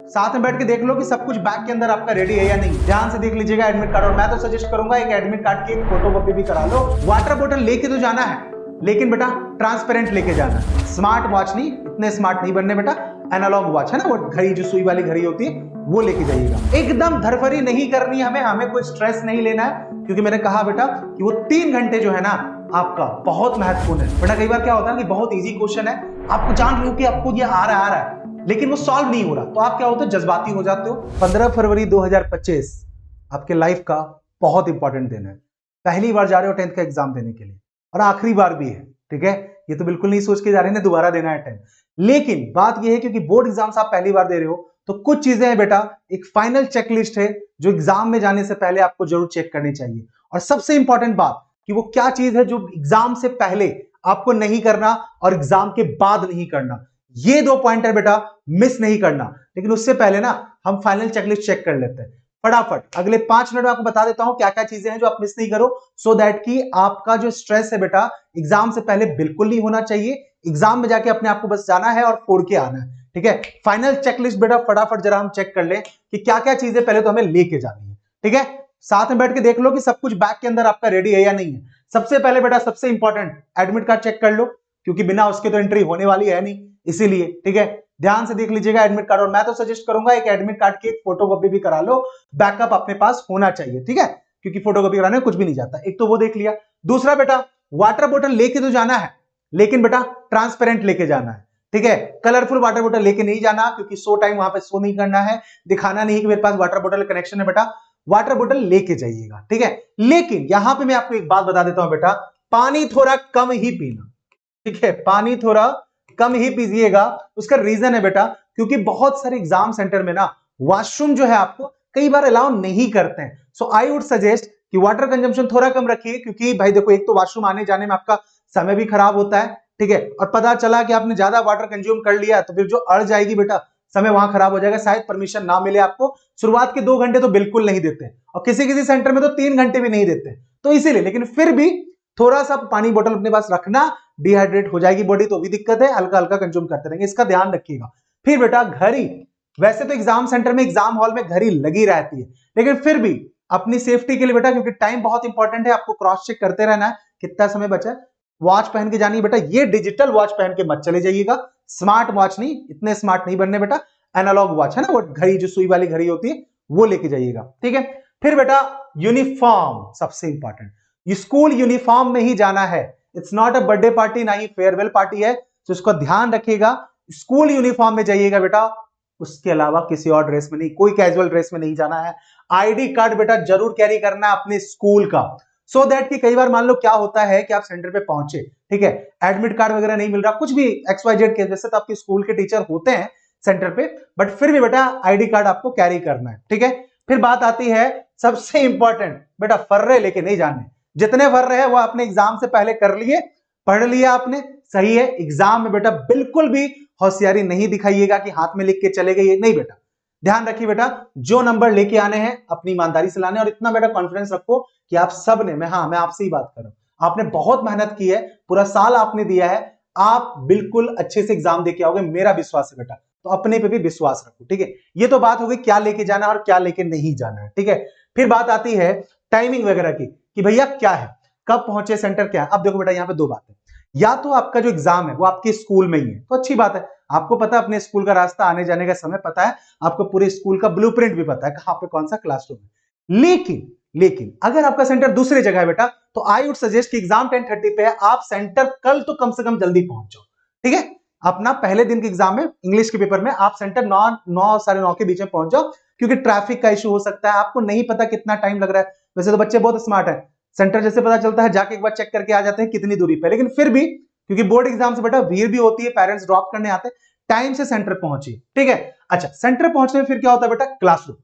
साथ में बैठ के देख लो कि सब कुछ बैग के अंदर आपका रेडी है या नहीं। ध्यान से देख लीजिएगा एडमिट कार्ड। और मैं तो सजेस्ट करूंगा एक एडमिट कार्ड की एक फोटोकॉपी भी करा लो। वाटर बोतल लेके तो जाना है, लेकिन बेटा ट्रांसपेरेंट लेके जाना है। स्मार्ट वॉच नहीं, इतने स्मार्ट नहीं बनने बेटा। एनालॉग वॉच है ना, वो घड़ी जो सुई वाली घड़ी होती है वो लेके जाइएगा। एकदम धरफरी नहीं करनी हमें कोई स्ट्रेस नहीं लेना है, क्योंकि मैंने कहा बेटा कि वो 3 घंटे जो है ना आपका बहुत महत्वपूर्ण है। बेटा कई बार क्या होता है कि बहुत इजी क्वेश्चन है, आपको जान रहे हो कि आपको ये आ रहा है, लेकिन वो सॉल्व नहीं हो रहा, तो आप क्या होते हो, जज्बाती हो जाते हो। 15 फरवरी 2025 आपके लाइफ का बहुत इंपॉर्टेंट दिन है। पहली बार जा रहे हो 10th का एग्जाम देने के लिए, और आखिरी बार भी है, ठीक है। ये तो बिल्कुल नहीं सोच के जा रहे हैं दोबारा देना है 10th। लेकिन बात ये है क्योंकि बोर्ड एग्जाम्स आप पहली बार दे रहे हो, तो कुछ चीजें हैं बेटा, एक फाइनल चेकलिस्ट है जो एग्जाम में जाने से पहले आपको जरूर चेक करनी चाहिए। और सबसे इंपॉर्टेंट बात कि वो क्या चीज है जो एग्जाम से पहले आपको नहीं करना और एग्जाम के बाद नहीं करना। ये 2 पॉइंटर बेटा मिस नहीं करना। लेकिन उससे पहले ना हम फाइनल चेकलिस्ट चेक कर लेते हैं फटाफट। अगले 5 मिनट में आपको बता देता हूं क्या क्या चीजें हैं जो आप मिस नहीं करो, सो दैट कि आपका जो स्ट्रेस है बेटा एग्जाम से पहले बिल्कुल नहीं होना चाहिए। एग्जाम में जाके अपने आप को बस जाना है और फोड़ के आना है, ठीक है। फाइनल चेकलिस्ट बेटा फटाफट जरा हम चेक कर लें कि क्या क्या चीजें पहले तो हमें लेके जानी है, ठीक है। साथ में बैठ के देख लो कि सब कुछ बैग के अंदर आपका रेडी है या नहीं है। सबसे पहले बेटा सबसे इंपॉर्टेंट एडमिट कार्ड चेक कर लो, क्योंकि बिना उसके तो एंट्री होने वाली है नहीं, इसीलिए, ठीक है। ध्यान से देख लीजिएगा एडमिट कार्ड। और मैं तो सजेस्ट करूंगा एक एडमिट कार्ड की एक फोटोकॉपी भी करा लो, बैकअप अपने पास होना चाहिए, ठीक है, क्योंकि फोटोकॉपी कराने में कुछ भी नहीं जाता। एक तो वो देख लिया। दूसरा बेटा वाटर बोतल लेके तो जाना है, लेकिन बेटा ट्रांसपेरेंट लेके जाना है, ठीक है। कलरफुल वाटर बोतल लेके नहीं जाना, क्योंकि शो टाइम वहां पे शो नहीं करना है, दिखाना नहीं कि मेरे पास वाटर बोतल कनेक्शन है। बेटा वाटर बोतल लेके जाइएगा, ठीक है। लेकिन यहां पे मैं आपको एक बात बता देता हूं बेटा, पानी थोड़ा कम ही पीना, ठीक है। पानी थोड़ा कम ही पीजिएगा। उसका रीजन है बेटा, क्योंकि बहुत सारे एग्जाम सेंटर में ना वॉशरूम जो है आपको कई बार अलाउ नहीं करते हैं। सो आई वुड सजेस्ट कि वाटर कंजम्पशन थोड़ा कम रखिए, क्योंकि भाई देखो एक तो वॉशरूम आने जाने में आपका समय भी खराब होता है, ठीक है। और पता चला कि आपने ज्यादा वाटर कंज्यूम कर लिया तो फिर जो अड़ जाएगी बेटा, समय वहां खराब हो जाएगा, शायद परमिशन ना मिले आपको। शुरुआत के 2 घंटे तो बिल्कुल नहीं देते, और किसी किसी सेंटर में तो 3 घंटे भी नहीं देते, तो इसीलिए। लेकिन फिर भी थोड़ा सा पानी बोतल अपने पास रखना, डिहाइड्रेट हो जाएगी बॉडी तो भी दिक्कत है, हल्का हल्का कंज्यूम करते रहेंगे, इसका ध्यान रखिएगा। फिर बेटा घड़ी, वैसे तो एग्जाम सेंटर में एग्जाम हॉल में घड़ी लगी रहती है, लेकिन फिर भी अपनी सेफ्टी के लिए बेटा, क्योंकि टाइम बहुत इंपॉर्टेंट है, आपको क्रॉस चेक करते रहना है कितना समय बचा है। वॉच पहन के जानी बेटा, ये डिजिटल वॉच पहन के मत चले जाइएगा, स्मार्ट वॉच नहीं, इतने स्मार्ट नहीं बनने बेटा। एनालॉग वॉच है ना, वो घड़ी जो सुई वाली घड़ी होती है वो लेके जाइएगा, ठीक है। फिर बेटा यूनिफॉर्म सबसे इंपॉर्टेंट, स्कूल यूनिफॉर्म में ही जाना है। It's not a birthday party, ना ही फेयरवेल पार्टी है, तो इसको ध्यान रखिएगा। स्कूल यूनिफॉर्म में जाइएगा बेटा, उसके अलावा किसी और ड्रेस में नहीं, कोई कैजुअल ड्रेस में नहीं जाना है। आईडी कार्ड बेटा जरूर कैरी करना अपने स्कूल का, सो दैट कि कई बार मान लो क्या होता है कि आप सेंटर पे पहुंचे, ठीक है, एडमिट कार्ड वगैरह नहीं मिल रहा, कुछ भी XYZ केस, वैसे तो आपके स्कूल के टीचर होते हैं सेंटर पे, बट फिर भी बेटा आईडी कार्ड आपको कैरी करना है, ठीक है। फिर बात आती है सबसे इंपॉर्टेंट बेटा, फर्रे लेके नहीं जाने। जितने फर्रे हैं वो आपने एग्जाम से पहले कर लिए, पढ़ लिया आपने, सही है। एग्जाम में बेटा बिल्कुल भी होशियारी नहीं दिखाइएगा कि हाथ में लिख के चले गए, नहीं बेटा। ध्यान रखिए बेटा, जो नंबर लेके आने हैं अपनी ईमानदारी से लाने, और इतना बेटा कॉन्फिडेंस रखो कि आप सब ने, मैं आपसे ही बात कर रहा हूं, आपने बहुत मेहनत की है, पूरा साल आपने दिया है, आप बिल्कुल अच्छे से एग्जाम देके आओगे, मेरा विश्वास है बेटा। तो अपने पे भी विश्वास रखो, ठीक है। ये तो बात होगी क्या लेके जाना और क्या लेके नहीं जाना है, ठीक है। फिर बात आती है टाइमिंग वगैरह की, कि भैया क्या है, कब पहुंचे, सेंटर क्या है। अब देखो बेटा यहाँ पे 2 बातें, या तो आपका जो एग्जाम है वो आपके स्कूल में ही है, तो अच्छी बात है, आपको पता है अपने स्कूल का रास्ता, आने जाने का समय पता है, आपको पूरे स्कूल का ब्लूप्रिंट भी पता है कहां पे कौन सा क्लासरूम है। लेकिन अगर आपका सेंटर दूसरी जगह है बेटा, तो आई वुड सजेस्ट कि एग्जाम 10:30 पे है, आप सेंटर कल तो कम से कम जल्दी पहुंच जाओ, ठीक है। अपना पहले दिन के एग्जाम में इंग्लिश के पेपर में आप सेंटर 9 साढ़े 9 के बीच में पहुंच जाओ, क्योंकि ट्रैफिक का इशू हो सकता है, आपको नहीं पता कितना टाइम लग रहा है। वैसे तो बच्चे बहुत स्मार्ट है, सेंटर जैसे पता चलता है जाके एक बार चेक करके आ जाते हैं कितनी दूरी पे, लेकिन फिर भी क्योंकि बोर्ड एग्जाम से बेटा भीड़ भी होती है, पेरेंट्स ड्रॉप करने आते हैं, टाइम से सेंटर पहुंचिए, ठीक है। अच्छा, सेंटर पहुंचने में फिर क्या होता है बेटा, क्लासरूम।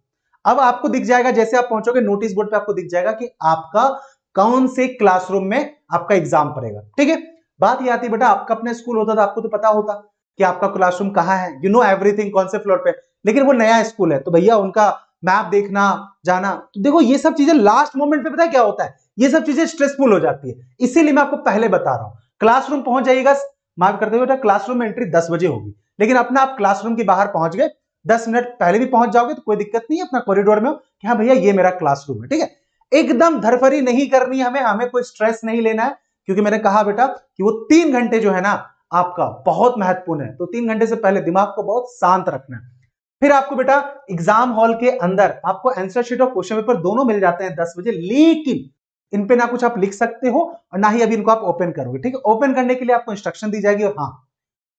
अब आपको दिख जाएगा, जैसे आप पहुंचोगे नोटिस बोर्ड पे आपको दिख जाएगा कि आपका कौन से क्लासरूम में आपका एग्जाम पड़ेगा, ठीक है। बात ये आती है बेटा, आपका अपना स्कूल होता तो आपको तो पता होता कि आपका क्लासरूम कहां है, यू नो एवरीथिंग, कौन से फ्लोर पे। लेकिन वो नया स्कूल है, तो भैया उनका मैप देखना जाना, तो देखो ये सब चीजें लास्ट मोमेंट पे पता है क्या होता है, ये सब चीजें स्ट्रेसफुल हो जाती है, इसीलिए मैं आपको पहले बता रहा हूं। क्लासरूम पहुंच जाइएगा, माफ करते हुए बेटा, क्लासरूम में एंट्री 10 बजे होगी, लेकिन अपना आप क्लासरूम के बाहर पहुंच गए 10 मिनट पहले भी पहुंच जाओगे तो कोई दिक्कत नहीं है, अपना कॉरिडोर में हो कि हाँ भैया ये मेरा क्लासरूम है, ठीक है। एकदम धरफरी नहीं करनी है, हमें कोई स्ट्रेस नहीं लेना है, क्योंकि मैंने कहा बेटा कि वो 3 घंटे जो है ना आपका बहुत महत्वपूर्ण है। तो 3 घंटे से पहले दिमाग को बहुत शांत रखना है। फिर आपको बेटा एग्जाम हॉल के अंदर आपको आंसर शीट और क्वेश्चन पेपर दोनों मिल जाते हैं 10 बजे, लेकिन इन पे ना कुछ आप लिख सकते हो और ना ही अभी इनको आप ओपन करोगे, ठीक है। ओपन करने के लिए आपको इंस्ट्रक्शन दी जाएगी, और हाँ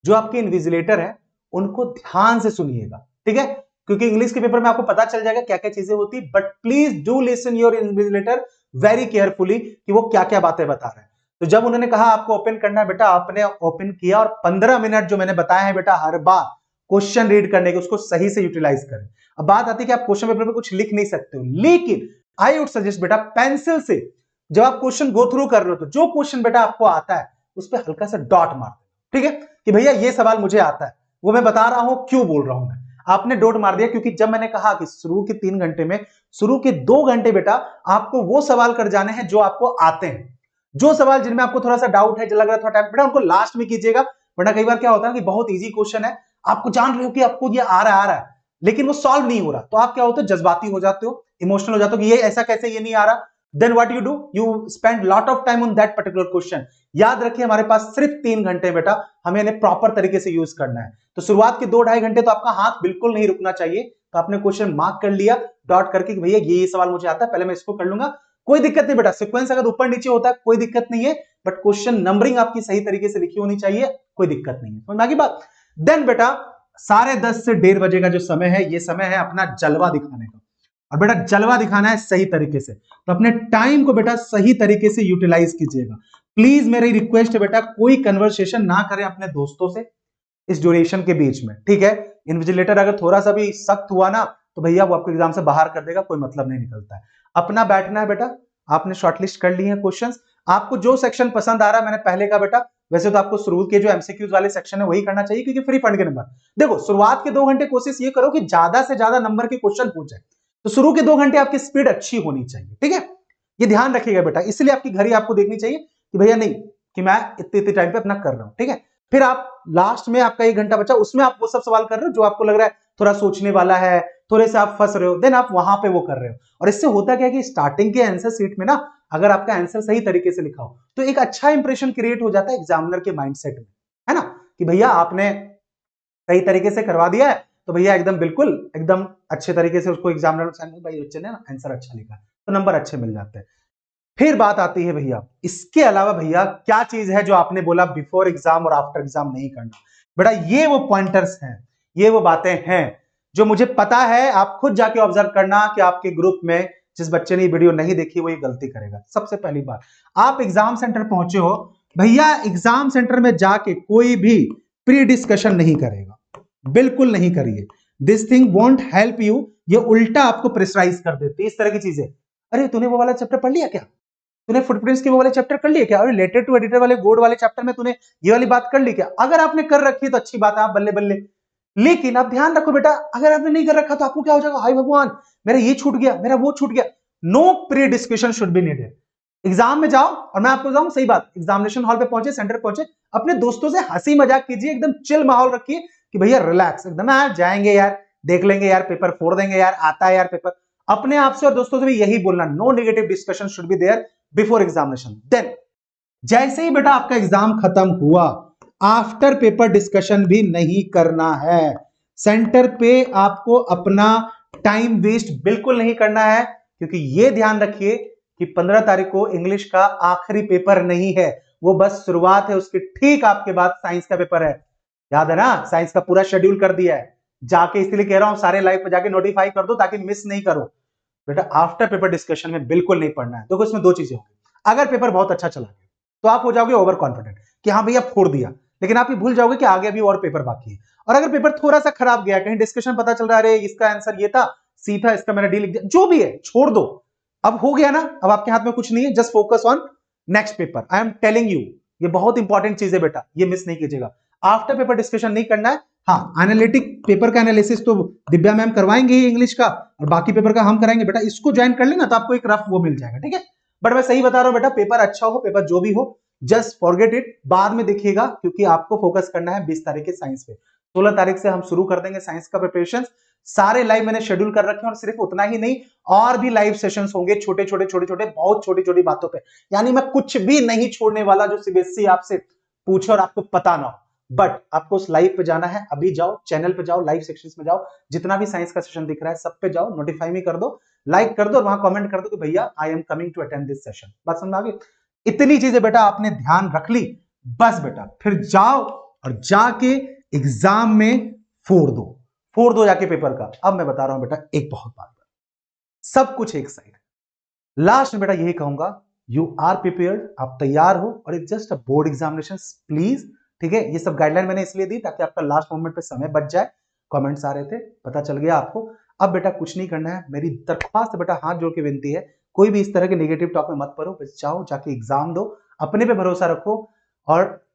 जो आपके इन्विजिलेटर है उनको ध्यान से सुनिएगा, ठीक है, क्योंकि इंग्लिश के पेपर में आपको पता चल जाएगा क्या क्या चीजें होती, but please do listen your invigilator very carefully कि वो क्या क्या बातें बता रहे हैं। तो जब उन्होंने कहा आपको ओपन करना है बेटा, आपने ओपन किया और 15 मिनट जो मैंने बताया है बेटा हर बार क्वेश्चन रीड करने के, उसको सही से यूटिलाइज करें। अब बात आती है कि आप क्वेश्चन पेपर में कुछ लिख नहीं सकते हो, लेकिन आई वुड सजेस्ट बेटा पेंसिल से जब आप क्वेश्चन गो थ्रू कर रहे हो तो जो क्वेश्चन बेटा आपको आता है उस पर हल्का सा डॉट मार दो, ठीक है, कि भैया ये सवाल मुझे आता है, वो मैं बता रहा हूं क्यों बोल रहा हूं मैं। आपने डॉट मार दिया क्योंकि जब मैंने कहा कि शुरू के 3 घंटे में शुरू के 2 घंटे बेटा आपको वो सवाल कर जाने हैं जो आपको आते हैं। जो सवाल जिनमें आपको थोड़ा सा डाउट है, लग रहा है थोड़ा टाइम, बेटा उनको लास्ट में कीजिएगा, वरना कई बार क्या होता है कि बहुत इजी क्वेश्चन है, आपको जान रहे हो कि आपको ये आ रहा है लेकिन वो सॉल्व नहीं हो रहा, तो आप क्या होते हो जज्बाती हो जाते हो, इमोशनल हो जाते हो कि ये ऐसा कैसे, ये नहीं आ रहा। Then what you do, you spend lot of time on that particular question. याद रखिए हमारे पास सिर्फ 3 घंटे बेटा, हमें इन्हें प्रॉपर तरीके से यूज करना है। तो शुरुआत के 2-2.5 घंटे तो आपका हाथ बिल्कुल नहीं रुकना चाहिए। तो आपने क्वेश्चन मार्क कर लिया डॉट करके कि भैया ये सवाल मुझे आता है, पहले मैं इसको कर लूंगा, कोई दिक्कत नहीं बेटा, सीक्वेंस अगर ऊपर नीचे होता है कोई दिक्कत नहीं है, बट क्वेश्चन नंबरिंग आपकी सही तरीके से लिखी होनी चाहिए, कोई दिक्कत नहीं है, समझ में आ गई बात। देन बेटा 10:30 से 1:30 बजे का जो समय है, ये समय है अपना जलवा दिखाने का, और बेटा जलवा दिखाना है सही तरीके से, तो अपने टाइम को बेटा सही तरीके से यूटिलाइज कीजिएगा। प्लीज मेरी रिक्वेस्ट है बेटा कोई कन्वर्सेशन ना करें अपने दोस्तों से इस ड्यूरेशन के बीच में, ठीक है। इन्विजिलेटर अगर थोड़ा सा भी सख्त हुआ ना तो भैया वो आपको एग्जाम से बाहर कर देगा, कोई मतलब नहीं निकलता है। अपना बैठना है बेटा, आपने शॉर्टलिस्ट कर ली है क्वेश्चंस, आपको जो सेक्शन पसंद आ रहा है, मैंने पहले कहा बेटा वैसे तो आपको शुरू के जो एमसीक्यूज वाले सेक्शन है वही करना चाहिए, क्योंकि फ्री फंड के नंबर, देखो शुरुआत के 2 घंटे कोशिश ये करो कि ज्यादा से ज्यादा नंबर के क्वेश्चन पूछे, तो शुरू के 2 घंटे आपकी स्पीड अच्छी होनी चाहिए, ठीक है, ये ध्यान रखिएगा बेटा। इसलिए आपकी घड़ी आपको देखनी चाहिए कि भैया नहीं कि मैं इतने टाइम पे अपना कर रहा हूं, ठीक है। फिर आप लास्ट में आपका 1 घंटा बचा, उसमें आप वो सब सवाल कर रहे हो जो आपको लग रहा है थोड़ा सोचने वाला है, थोड़े से आप फंस रहे हो, देन आप वहां पे वो कर रहे हो। और इससे होता क्या है कि स्टार्टिंग के आंसर सीट में ना अगर आपका आंसर सही तरीके से लिखा हो तो एक अच्छा इंप्रेशन क्रिएट हो जाता है एग्जामिनर के माइंडसेट में, है ना, कि भैया आपने सही तरीके से करवा दिया है, तो भैया एकदम बिल्कुल एकदम अच्छे तरीके से उसको एग्जामिनर भाई बच्चे ने आंसर अच्छा लिखा, तो नंबर अच्छे मिल जाते हैं। फिर बात आती है भैया इसके अलावा भैया क्या चीज है जो आपने बोला बिफोर एग्जाम और आफ्टर एग्जाम नहीं करना, बेटा ये वो पॉइंटर्स हैं, ये वो बातें हैं जो मुझे पता है आप खुद जाके ऑब्जर्व करना कि आपके ग्रुप में जिस बच्चे ने ये वीडियो नहीं देखी वो ये गलती करेगा। सबसे पहली बात, आप एग्जाम सेंटर पहुंचे हो भैया, एग्जाम सेंटर में जाके कोई भी प्री डिस्कशन नहीं करेगा, बिल्कुल नहीं करिए। This thing won't help you, ये उल्टा आपको प्रेशराइज कर देती है इस तरह की चीजें। अरे तूने वो वाला चैप्टर पढ़ लिया क्या, तूने फुटप्रिंट्स के वो वाले चैप्टर कर लिए क्या, और रिलेटेड टू एडिटर वाले गोड वाले चैप्टर में तूने ये वाली बात कर ली क्या। अगर आपने कर रखी है तो अच्छी बात है, आप बल्ले बल्ले, लेकिन आप ध्यान रखो बेटा अगर आपने नहीं कर रखा तो आपको क्या हो जाएगा, हाय भगवान मेरा ये छूट गया, मेरा वो छूट गया। No pre discussion should be needed. Exam में जाओ, और मैं आपको बताऊं सही बात, एग्जामिनेशन हॉल पे पहुंचे, सेंटर पहुंचे, अपने दोस्तों से हंसी मजाक कीजिए, एकदम चिल माहौल रखिए कि भैया रिलैक्स एकदम, यार जाएंगे यार, देख लेंगे यार, पेपर फोड़ देंगे यार, आता है यार पेपर। अपने आप से और दोस्तों से भी यही बोलना, no negative discussion should be there before examination. Then जैसे ही बेटा आपका एग्जाम खत्म हुआ, आफ्टर पेपर डिस्कशन भी नहीं करना है। सेंटर पे आपको अपना टाइम वेस्ट बिल्कुल नहीं करना है, क्योंकि ये ध्यान रखिए कि 15 तारीख को इंग्लिश का आखिरी पेपर नहीं है, वो बस शुरुआत है, उसके ठीक आपके बाद साइंस का पेपर है। याद है ना, साइंस का पूरा शेड्यूल कर दिया है, जाके इसलिए कह रहा हूं सारे लाइव पे जाके नोटिफाई कर दो ताकि मिस नहीं करो। बेटा आफ्टर पेपर डिस्कशन में बिल्कुल नहीं पढ़ना है। देखो इसमें 2 चीजें होंगी, अगर पेपर बहुत अच्छा चला गया तो आप हो जाओगे ओवर कॉन्फिडेंट कि हाँ भैया फोड़ दिया, लेकिन आप ये भूल जाओगे कि आगे अभी और पेपर बाकी है। और अगर पेपर थोड़ा सा खराब गया, कहीं डिस्कशन पता चल रहा है अरे इसका आंसर ये था, सी था, इसका मैंने डी लिख दिया, जो भी है छोड़ दो, अब हो गया ना, अब आपके हाथ में कुछ नहीं है, just focus on next paper. I am telling you, ये बहुत इंपॉर्टेंट चीज है बेटा, ये मिस नहीं कीजिएगा। आफ्टर पेपर डिस्कशन नहीं करना है। हाँ एनालिटिक पेपर का एनालिसिस तो दिव्या मैम करवाएंगे ही इंग्लिश का, और बाकी पेपर का हम कराएंगे, बेटा इसको ज्वाइन कर लेना तो आपको एक रफ वो मिल जाएगा, ठीक है। बट मैं सही बता रहा हूं बेटा, पेपर अच्छा हो, पेपर जो भी हो, जस्ट फॉरगेट इट, बाद में देखिएगा, क्योंकि आपको फोकस करना है 20 तारीख के साइंस पे। 16 तारीख से हम शुरू कर देंगे साइंस का प्रिपरेशन, सारे लाइव मैंने शेड्यूल कर रखे हैं, और सिर्फ उतना ही नहीं, और भी लाइव सेशंस होंगे छोटे छोटे बहुत छोटी छोटी बातों पे। यानी मैं कुछ भी नहीं छोड़ने वाला जो सीबीएसई आपसे पूछे और आपको पता ना हो। बट आपको उस लाइव पे जाना है, अभी जाओ, चैनल पे जाओ, लाइव सेक्शंस में जाओ, जितना भी साइंस का सेशन दिख रहा है सब पे जाओ, नोटिफाई में कर दो, लाइक कर दो, और वहां कमेंट कर दो कि भैया I am coming to attend this session. बात समझ आ गई? इतनी चीजें बेटा आपने ध्यान रख ली, बस बेटा फिर जाओ और जाके एग्जाम में फोड़ दो जाके पेपर का। अब मैं बता रहा हूं बेटा एक बहुत बात, सब कुछ एक साइड, लास्ट में बेटा यही कहूंगा, यू आर प्रिपेयर्ड, आप तैयार हो, और it's just a board examination please. ठीक है, ये सब गाइडलाइन मैंने इसलिए दी ताकि आपका लास्ट मोमेंट पे समय बच जाए। कमेंट्स आ रहे थे, पता चल गया आपको। अब बेटा कुछ नहीं करना है, मेरी दरख्वास्त बेटा हाथ जोड़ के विनती है, कोई भी इस तरह के नेगेटिव टॉक में मत पड़ो, बस जाओ जाके एग्जाम दो, अपने पे भरोसा रखो, और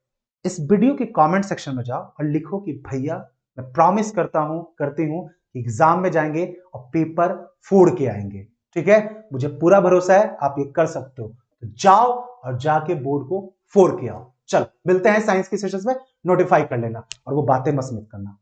इस वीडियो के कमेंट सेक्शन में जाओ और लिखो कि भैया मैं प्रॉमिस करती हूं एग्जाम में जाएंगे और पेपर फोड़ के आएंगे। ठीक है, मुझे पूरा भरोसा है आप ये कर सकते हो, तो जाओ और जाके बोर्ड को फोड़ के आओ। चलो मिलते हैं साइंस की सेशंस में, नोटिफाई कर लेना और वो बातें मत करना।